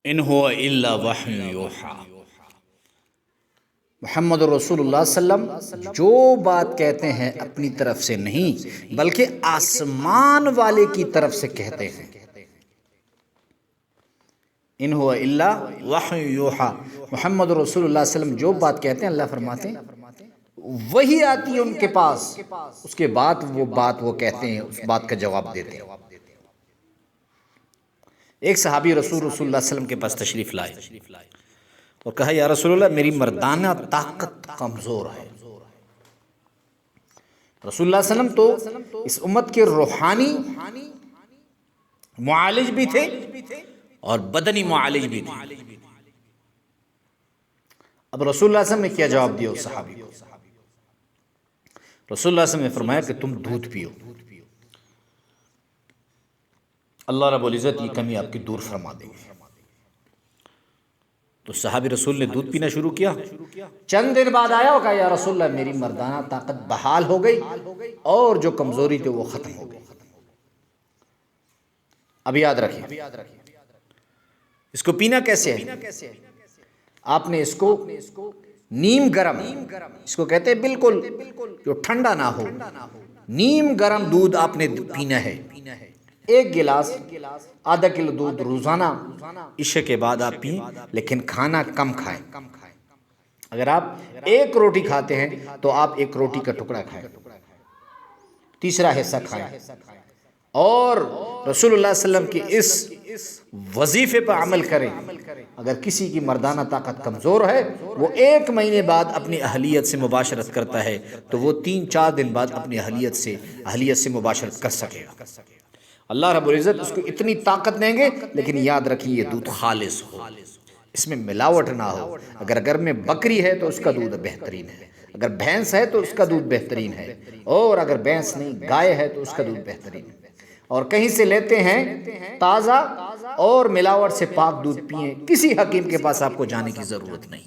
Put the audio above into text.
ان هو الا وحی یوحی۔ محمد رسول اللہ صلی اللہ علیہ وسلم جو بات کہتے ہیں اپنی طرف سے نہیں بلکہ آسمان والے کی طرف سے کہتے ہیں۔ ان هو الا وحی یوحی، محمد رسول اللہ صلی اللہ علیہ وسلم جو بات کہتے ہیں اللہ فرماتے ہیں وہی آتی ہے ان کے پاس، اس کے بعد وہ بات وہ کہتے ہیں، اس بات کا جواب دیتے ہیں۔ ایک صحابی رسول اللہ صلی اللہ علیہ وسلم کے پاس تشریف لائے اور کہا یا رسول اللہ میری مردانہ طاقت کمزور ہے۔ رسول اللہ صلی اللہ علیہ وسلم تو اس امت کے روحانی معالج بھی تھے اور بدنی معالج بھی تھے۔ اب رسول اللہ صلی اللہ علیہ وسلم نے کیا جواب دیا اس صحابی کو؟ رسول اللہ صلی اللہ علیہ وسلم نے فرمایا کہ تم دودھ پیو، اللہ رب العزت یہ کمی آپ کی دور فرما دیں گے۔ تو صحابی رسول نے دودھ پینا شروع کیا، چند دن بعد آیا اور کہا یا رسول اللہ میری مردانہ طاقت بحال ہو گئی اور جو کمزوری تھی وہ ختم ہو گئی۔ اب یاد رکھیں اس کو پینا کیسے ہے؟ آپ نے اس کو نیم گرم، اس کو کہتے ہیں بالکل جو ٹھنڈا نہ ہو، نیم گرم دودھ آپ نے پینا ہے۔ ایک گلاس آدھا کلو دودھ روزانہ عشاء کے بعد آپ پئیں، لیکن کھانا کم کھائیں۔ اگر آپ ایک روٹی کھاتے ہیں تو آپ ایک روٹی کا ٹکڑا کھائیں، تیسرا حصہ کھائیں، اور رسول اللہ صلی اللہ علیہ وسلم کی اس وظیفے پر عمل کریں۔ اگر کسی کی مردانہ طاقت کمزور ہے وہ ایک مہینے بعد اپنی اہلیت سے مباشرت کرتا ہے تو وہ 3-4 دن بعد اپنی اہلیت سے مباشرت کر سکے گا۔ اللہ رب العزت اس کو اتنی طاقت دیں گے، لیکن یاد رکھیے یہ دودھ خالص ہو، اس میں ملاوٹ نہ ہو۔ اگر گھر میں بکری ہے تو اس کا دودھ بہترین ہے، اگر بھینس ہے تو اس کا دودھ بہترین ہے، اور اگر بھینس نہیں گائے ہے تو اس کا دودھ بہترین ہے۔ اور کہیں سے لیتے ہیں تازہ اور ملاوٹ سے پاک دودھ پئیں، کسی حکیم کے پاس آپ کو جانے کی ضرورت نہیں۔